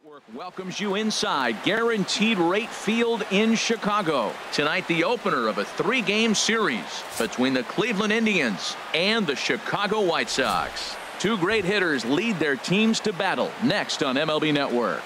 Network welcomes you inside Guaranteed Rate Field in Chicago. Tonight, the opener of a three-game series between the Cleveland Indians and the Chicago White Sox. Two great hitters lead their teams to battle next on MLB Network.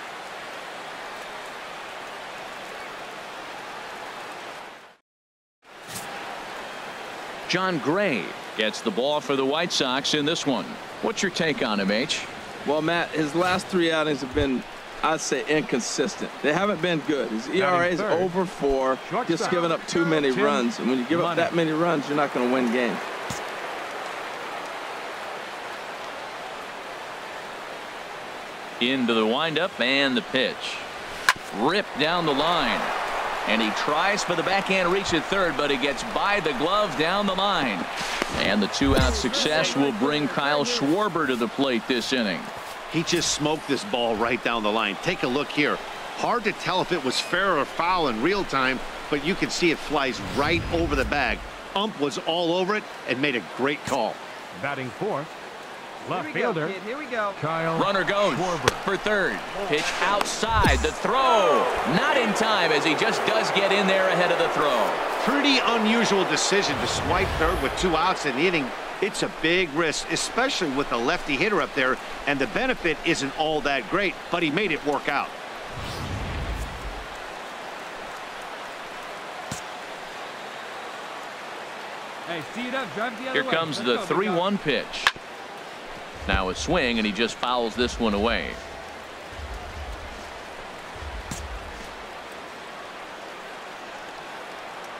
John Gray gets the ball for the White Sox in this one. What's your take on him, H? Well, Matt, his last three outings have been, I'd say, inconsistent. They haven't been good. His ERA is over 4, just giving up too many runs. And when you give up that many runs, you're not going to win games. Into the windup and the pitch. Ripped down the line. And he tries for the backhand reach at third, but he gets by the glove down the line. And the two-out success will bring Kyle Schwarber to the plate this inning. He just smoked this ball right down the line. Take a look here. Hard to tell if it was fair or foul in real time, but you can see it flies right over the bag. Ump was all over it and made a great call. Batting fourth, left fielder. Here we go. Kyle Runner goes Schwarber. for third. Pitch outside. The throw. Not in time as he just does get in there ahead of the throw. Pretty unusual decision to swipe third with 2 outs in the inning. It's a big risk, especially with the lefty hitter up there, and the benefit isn't all that great, but he made it work out. Hey, see it up, drive the other Here way. comes Let's the go, 3-1 pitch. Now a swing, and he just fouls this one away.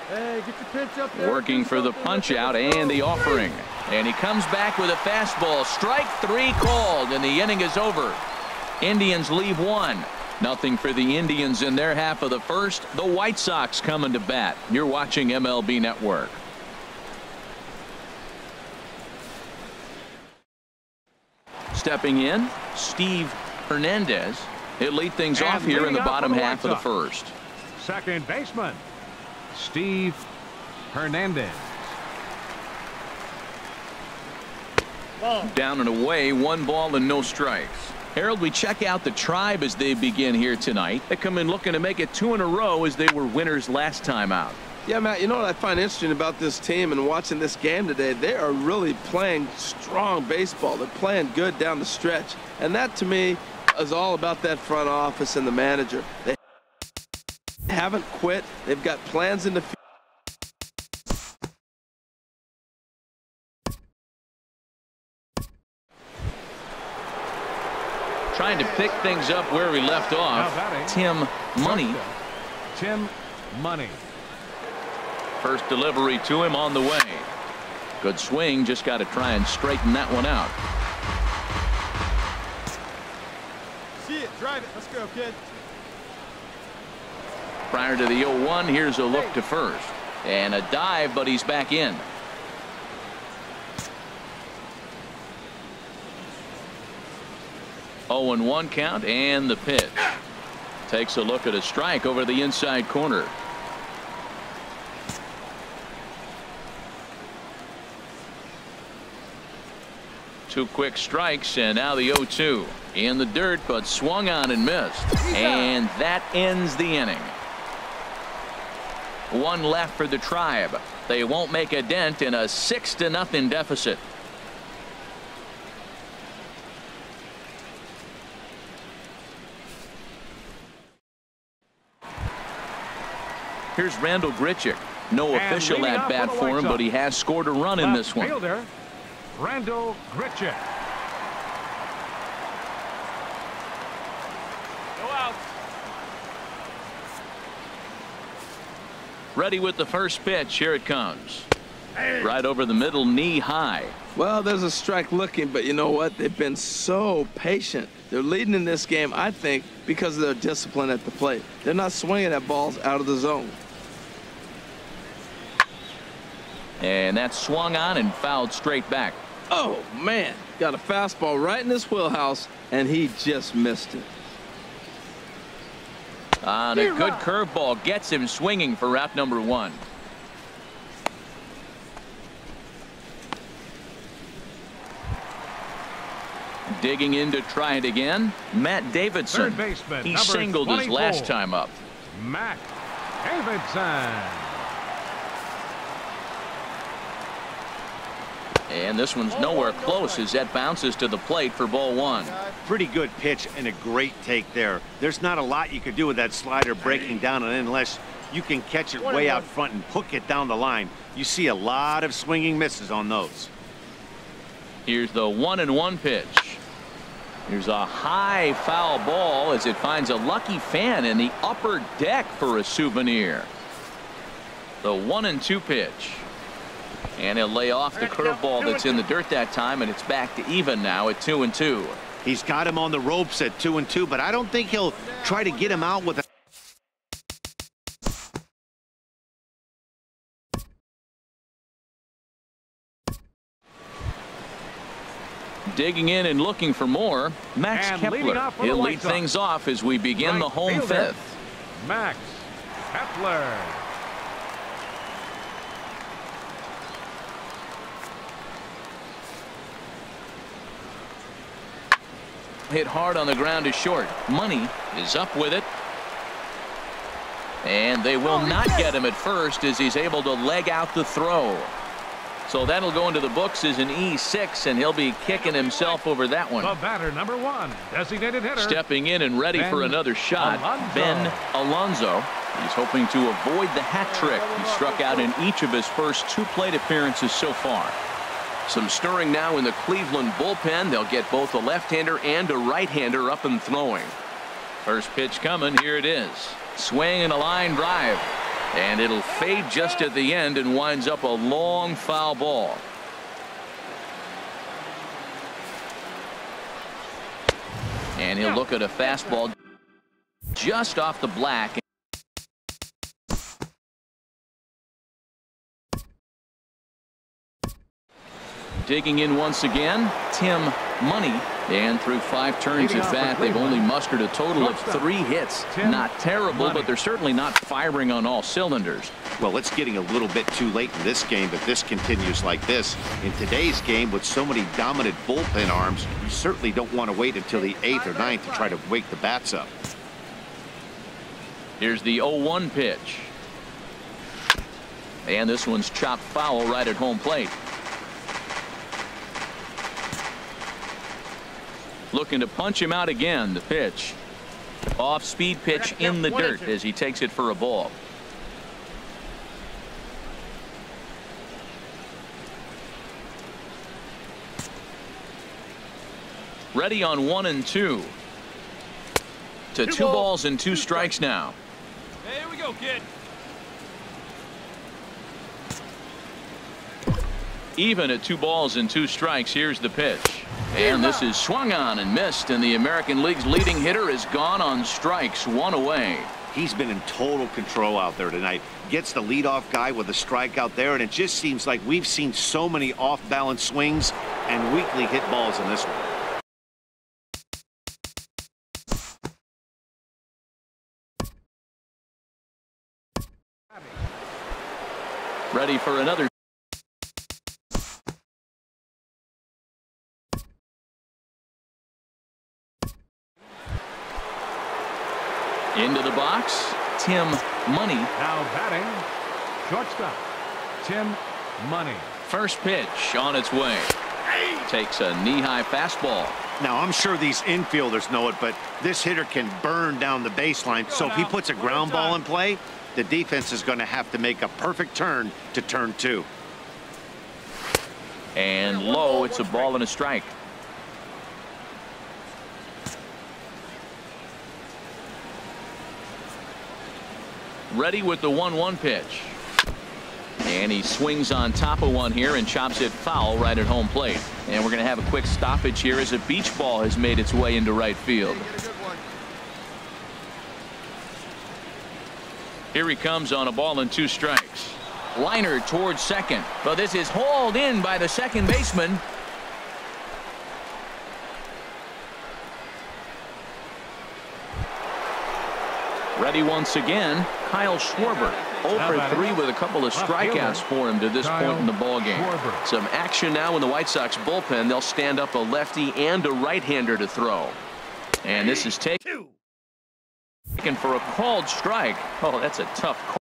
Hey, get your pitch up there. Working for the punch out and the offering. And he comes back with a fastball. Strike 3 called, and the inning is over. Indians leave 1. Nothing for the Indians in their half of the first. The White Sox coming to bat. You're watching MLB Network. Stepping in, Steve Hernandez. He'll lead things off here in the bottom half of the first. Second baseman, Steve Hernandez. Down and away, 1 ball and no strikes. Harold, we check out the Tribe as they begin here tonight. They come in looking to make it 2 in a row as they were winners last time out. Yeah, Matt, you know what I find interesting about this team and watching this game today? They are really playing strong baseball. They're playing good down the stretch. And that, to me, is all about that front office and the manager. They haven't quit. They've got plans in the future. Trying to pick things up where we left off. Tim Money. Tim Money. First delivery to him on the way. Good swing. Just got to try and straighten that one out. See it, drive it. Let's go, kid. Prior to the 0-1, here's a look to first. And a dive, but he's back in. Oh, and 1 count, and the pitch. Takes a look at a strike over the inside corner. Two quick strikes, and now the 0-2. In the dirt, but swung on and missed. And that ends the inning. 1 left for the Tribe. They won't make a dent in a 6-0 deficit. Here's Randall Grichuk. No official at bat for him, but he has scored a run in this one. Fielder, Randall Grichuk. Go out. Ready with the first pitch. Here it comes. Right over the middle, knee high. Well, there's a strike looking, but you know what? They've been so patient. They're leading in this game, I think, because of their discipline at the plate. They're not swinging at balls out of the zone. And that's swung on and fouled straight back. Oh, man. Got a fastball right in his wheelhouse, and he just missed it. On a good curveball gets him swinging for route number 1. Digging in to try it again, Matt Davidson. Third baseman, He number singled his 24. last time up. Matt Davidson. And this one's nowhere close as that bounces to the plate for ball one. Pretty good pitch and a great take there. There's not a lot you could do with that slider breaking down and in unless you can catch it way out front and hook it down the line. You see a lot of swinging misses on those. Here's the 1-1 pitch. Here's a high foul ball as it finds a lucky fan in the upper deck for a souvenir. The 1-2 pitch. And he'll lay off the curveball that's in the dirt that time, and it's back to even now at 2-2. He's got him on the ropes at 2-2, but I don't think he'll try to get him out with a digging in and looking for more, Max And Kepler. He'll lead things off as we begin the home fifth. Max Kepler. Hit hard on the ground is short. Money is up with it. And they will not get him at first as he's able to leg out the throw. So that'll go into the books as an E6, and he'll be kicking himself over that one. The batter, number 1, designated hitter. Stepping in and ready for another shot, Alonso. Ben Alonso. He's hoping to avoid the hat trick. He struck out in each of his first 2 plate appearances so far. Some stirring now in the Cleveland bullpen. They'll get both a left-hander and a right-hander up and throwing. First pitch coming. Here it is. Swing and a line drive. And it'll fade just at the end and winds up a long foul ball. And he'll look at a fastball just off the black. Digging in once again, Tim Money. And through 5 turns at bat, they've only mustered a total of 3 hits. Not terrible, but they're certainly not firing on all cylinders. Well, it's getting a little bit too late in this game if this continues like this. In today's game, with so many dominant bullpen arms, you certainly don't want to wait until the 8th or 9th to try to wake the bats up. Here's the 0-1 pitch. And this one's chopped foul right at home plate. Looking to punch him out again. The pitch. Off speed pitch in the dirt as he takes it for a ball. Ready on 1-2. To 2 balls and 2 strikes now. Hey, here we go, kid. Even at 2 balls and 2 strikes. Here's the pitch. And this is swung on and missed, and the American League's leading hitter is gone on strikes, 1 away. He's been in total control out there tonight. Gets the leadoff guy with a strikeout there, and it just seems like we've seen so many off-balance swings and weakly hit balls in this one. Ready for another. Into the box, Tim Money. Now batting, shortstop, Tim Money. First pitch on its way. Takes a knee-high fastball. Now, I'm sure these infielders know it, but this hitter can burn down the baseline. So if he puts a ground ball in play, the defense is going to have to make a perfect turn to turn 2. And low, it's a ball and a strike. Ready with the 1-1 pitch. And he swings on top of one here and chops it foul right at home plate. And we're going to have a quick stoppage here as a beach ball has made its way into right field. Here he comes on a ball and 2 strikes. Liner towards second, but this is hauled in by the second baseman. Ready once again, Kyle Schwarber. 0 for 3 with a couple of strikeouts for him to this point in the ballgame. Some action now in the White Sox bullpen. They'll stand up a lefty and a right-hander to throw. And this is taken for a called strike. Oh, that's a tough call.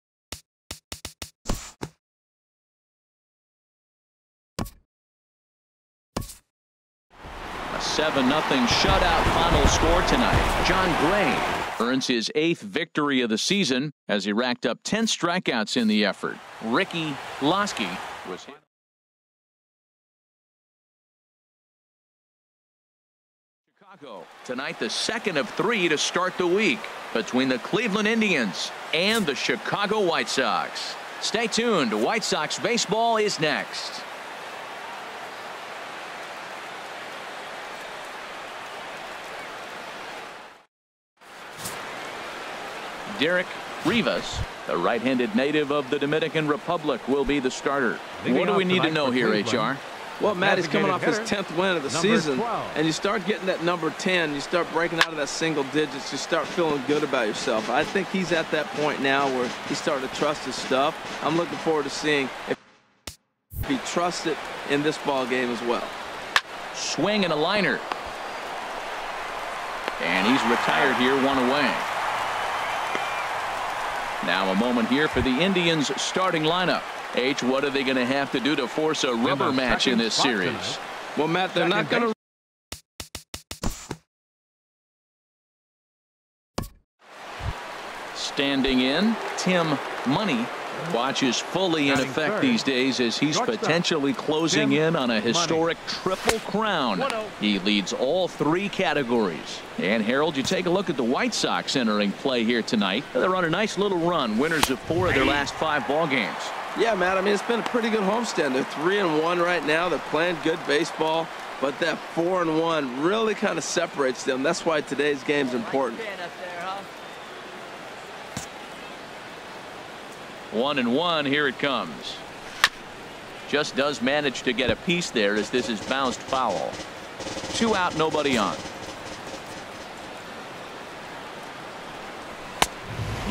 A 7-0 shutout final score tonight. John Gray earns his 8th victory of the season as he racked up 10 strikeouts in the effort. Ricky Lasky was hit. Chicago tonight, the second of 3 to start the week between the Cleveland Indians and the Chicago White Sox. Stay tuned. White Sox baseball is next. Derek Rivas, the right-handed native of the Dominican Republic, will be the starter. What do we need to know here, HR? Well, Matt, he's coming off his 10th win of the season, and you start getting that number 10, you start breaking out of that single digits, you start feeling good about yourself. I think he's at that point now where he's starting to trust his stuff. I'm looking forward to seeing if he trusts it in this ball game as well. Swing and a liner. And he's retired here, 1 away. Now a moment here for the Indians starting lineup. H, what are they going to have to do to force a rubber match in this series? Well, Matt, they're not going to. Standing in, Tim Money watches fully in effect these days as he's potentially closing in on a historic triple crown. He leads all 3 categories. And Harold, you take a look at the White Sox entering play here tonight. They're on a nice little run, winners of 4 of their last 5 ball games. Yeah, Matt, I mean, it's been a pretty good homestand. They're 3-1 right now. They're playing good baseball, but that 4-1 really kind of separates them. That's why today's game's important. 1-1, here it comes. Just does manage to get a piece there as this is bounced foul. 2 out, nobody on.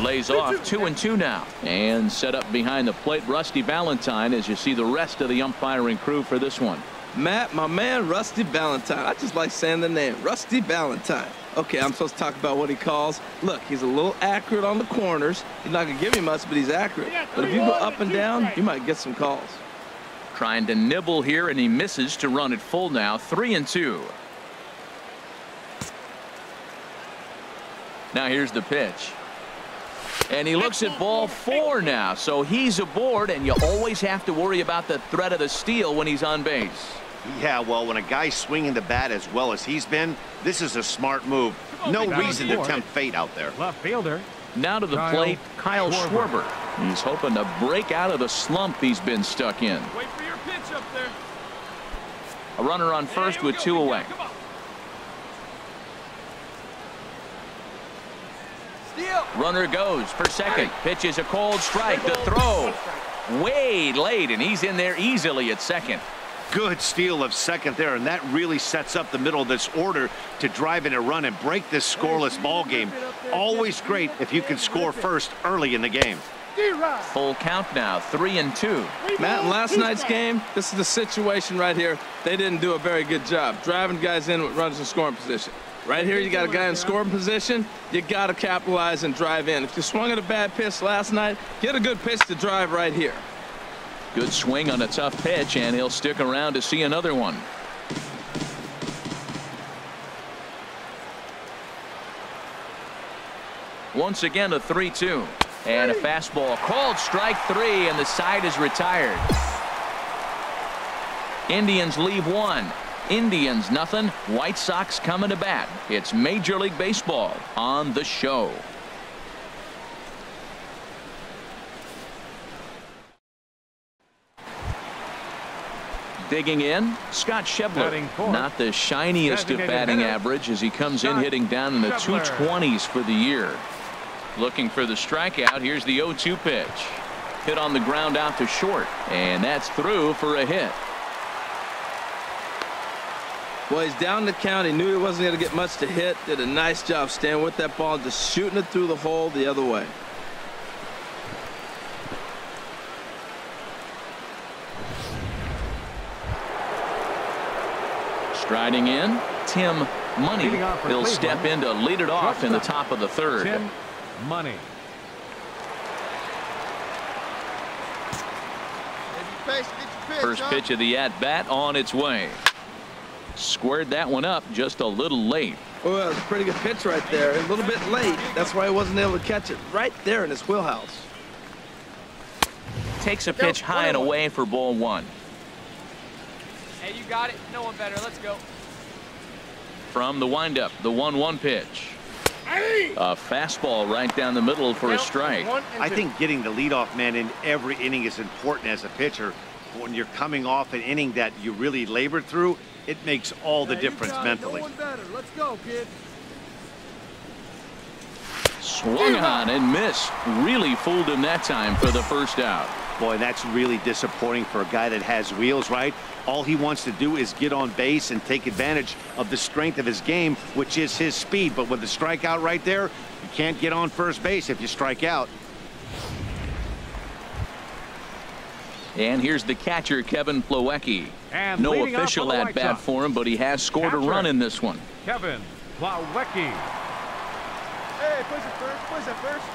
Lays off 2-2 now. And set up behind the plate, Rusty Valentine, as you see the rest of the umpiring crew for this one. Matt, my man, Rusty Valentine. I just like saying the name, Rusty Valentine. Okay, I'm supposed to talk about what he calls. Look, he's a little accurate on the corners. He's not going to give you much, but he's accurate. But if you go up and down, you might get some calls. Trying to nibble here, and he misses to run it full now. 3-2. Now here's the pitch. And he looks at ball 4 now, so he's aboard, and you always have to worry about the threat of the steal when he's on base. Yeah, well, when a guy's swinging the bat as well as he's been, this is a smart move. No reason to tempt fate out there. Left fielder. Now to the plate, Kyle Schwarber. He's hoping to break out of the slump he's been stuck in. Wait for your pitch up there. A runner on first with 2 away. Runner goes for second. Pitch is a cold strike. The throw way late, and he's in there easily at second. Good steal of second there, and that really sets up the middle of this order to drive in a run and break this scoreless ball game. Always great if you can score first early in the game. Full count now, 3-2. Matt, in last night's game, this is the situation right here. They didn't do a very good job driving guys in with runners in scoring position. Right here, you got a guy in scoring position. You got to capitalize and drive in. If you swung at a bad pitch last night, get a good pitch to drive right here. Good swing on a tough pitch, and he'll stick around to see another one. Once again, a 3-2. And a fastball called strike 3, and the side is retired. Indians leave 1. Indians nothing. White Sox coming to bat. It's Major League Baseball on the show. Digging in, Scott Schebler. Not the shiniest of batting average as he comes in hitting down in the 220s for the year. Looking for the strikeout. Here's the 0-2 pitch. Hit on the ground out to short, and that's through for a hit. Well, he's down the count. He knew he wasn't going to get much to hit. Did a nice job staying with that ball, just shooting it through the hole the other way. Riding in, Tim Money. Leading off for He'll Cleveland. step in to lead it off in the top of the third. Tim Money. First pitch of the at-bat on its way. Squared that one up just a little late. Well, it was a pretty good pitch right there. A little bit late. That's why he wasn't able to catch it right there in his wheelhouse. Takes a pitch high and away for ball one. Hey, you got it. No one better. Let's go. From the windup, the 1-1 pitch. A fastball right down the middle for a strike. I think getting the leadoff man in every inning is important as a pitcher. When you're coming off an inning that you really labored through, it makes all the difference mentally. Let's go, kid. Swung on and missed. Really fooled him that time for the first out. Boy, that's really disappointing for a guy that has wheels, right? All he wants to do is get on base and take advantage of the strength of his game, which is his speed. But with the strikeout right there, you can't get on first base if you strike out. And here's the catcher, Kevin Plawecki. And no leading off official for the at White bat Sox. for him, but he has scored a Catcher. run in this one. Kevin Plawecki. Hey, push it first. Push it first.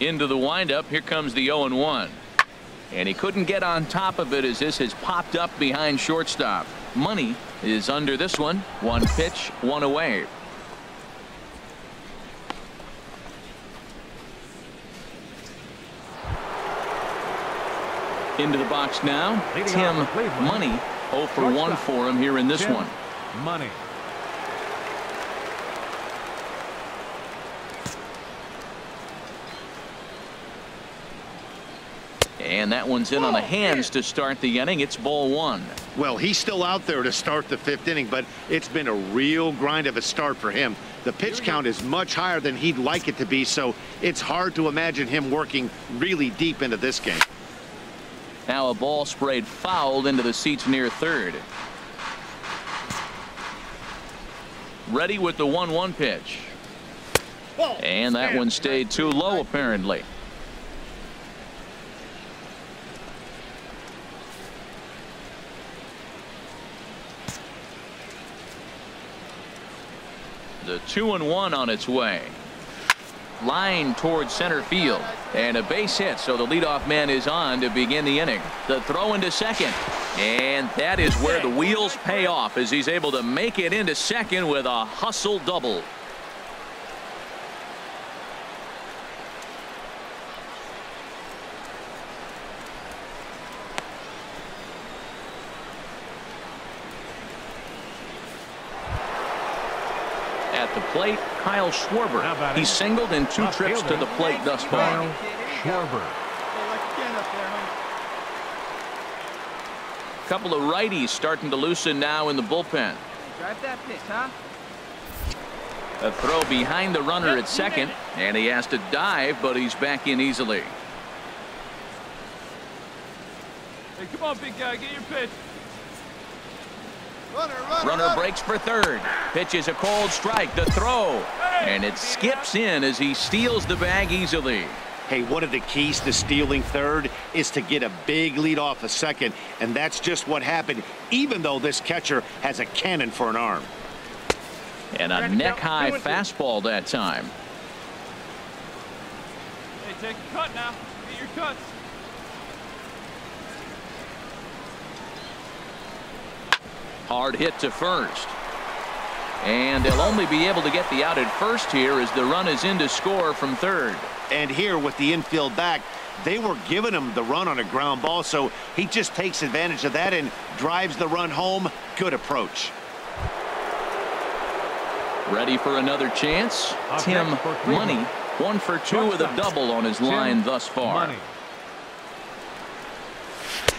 Into the windup. Here comes the 0-1. And he couldn't get on top of it as this has popped up behind shortstop. Money is under this one. One pitch, one away. Into the box now. Leading Tim off for Cleveland. Money. 0 for 1 for him here in this Tim one. Money. And that one's in on the hands to start the inning. It's ball one. Well, he's still out there to start the 5th inning, but it's been a real grind of a start for him. The pitch count is much higher than he'd like it to be, so it's hard to imagine him working really deep into this game. Now a ball sprayed fouled into the seats near third. Ready with the 1-1 pitch. And that one stayed too low apparently. The 2-1 on its way. Line towards center field. And a base hit, so the leadoff man is on to begin the inning. The throw into second. And that is where the wheels pay off as he's able to make it into second with a hustle double. At the plate, Kyle Schwarber. He's singled in 2 trips to the plate thus far. Kyle Schwarber. Couple of righties starting to loosen now in the bullpen. Drive that pitch, huh? A throw behind the runner at second, and he has to dive, but he's back in easily. Hey, come on, big guy. Get your pitch. Runner breaks for third. Pitches a cold strike. The throw. And it skips in as he steals the bag easily. Hey, one of the keys to stealing third is to get a big lead off a second, and that's just what happened, even though this catcher has a cannon for an arm. And a neck-high fastball that time. Hey, take a cut now. Get your cuts. Hard hit to first. And they'll only be able to get the out at first here as the run is in to score from third. And here with the infield back, they were giving him the run on a ground ball, so he just takes advantage of that and drives the run home. Good approach. Ready for another chance? Tim Money, 1 for 2 with a double on his line thus far. Money.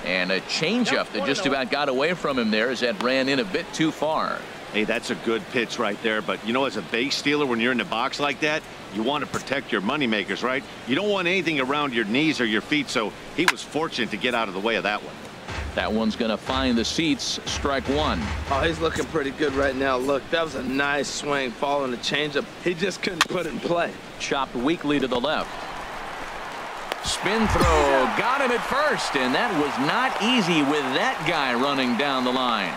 And a changeup that just about got away from him there as that ran in a bit too far. Hey, that's a good pitch right there. But, you know, as a base stealer, when you're in the box like that, you want to protect your moneymakers, right? You don't want anything around your knees or your feet, so he was fortunate to get out of the way of that one. That one's going to find the seats. Strike one. Oh, he's looking pretty good right now. Look, that was a nice swing following the changeup. He just couldn't put it in play. Chopped weakly to the left. Spin throw. Got him at first, and that was not easy with that guy running down the line.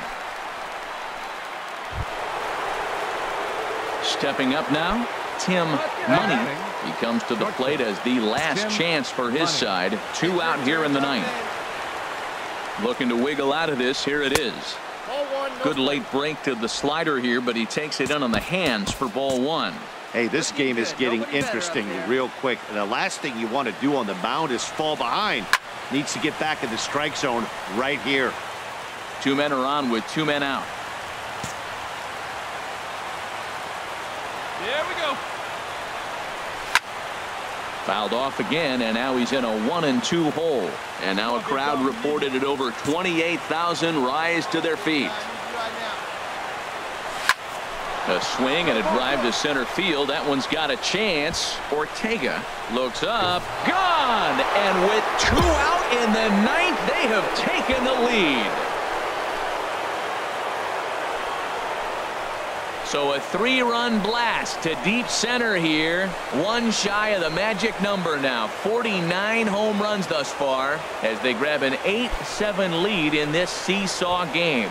Stepping up now, Tim Money. He comes to the plate as the last chance for his side. 2 out here in the 9th. Looking to wiggle out of this. Here it is. Good late break to the slider here, but he takes it in on the hands for ball 1. Hey, this game is getting interesting real quick. And the last thing you want to do on the mound is fall behind. Needs to get back in the strike zone right here. 2 men are on with 2 men out. There we go. Fouled off again, and now he's in a 1-2 hole. And now a crowd reported at over 28,000 rise to their feet. A swing and a drive to center field. That one's got a chance. Ortega looks up. Gone! And with 2 out in the 9th, they have taken the lead. So a 3-run blast to deep center here. 1 shy of the magic number now. 49 home runs thus far as they grab an 8-7 lead in this seesaw game.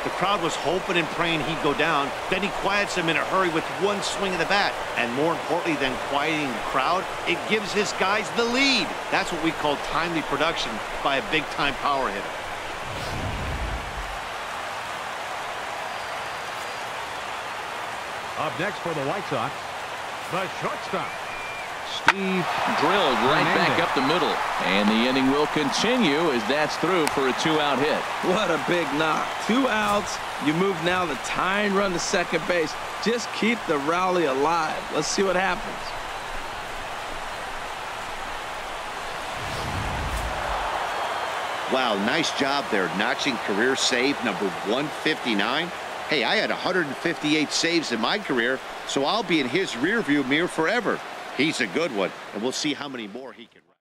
The crowd was hoping and praying he'd go down. Then he quiets him in a hurry with 1 swing of the bat. And more importantly than quieting the crowd, it gives his guys the lead. That's what we call timely production by a big-time power hitter. Up next for the White Sox, the shortstop, Steve. Drilled right back up the middle. And the inning will continue as that's through for a 2-out hit. What a big knock. 2 outs. You move now the tying run to second base. Just keep the rally alive. Let's see what happens. Wow, nice job there, notching career save number 159. Hey, I had 158 saves in my career, so I'll be in his rearview mirror forever. He's a good one, and we'll see how many more he can run.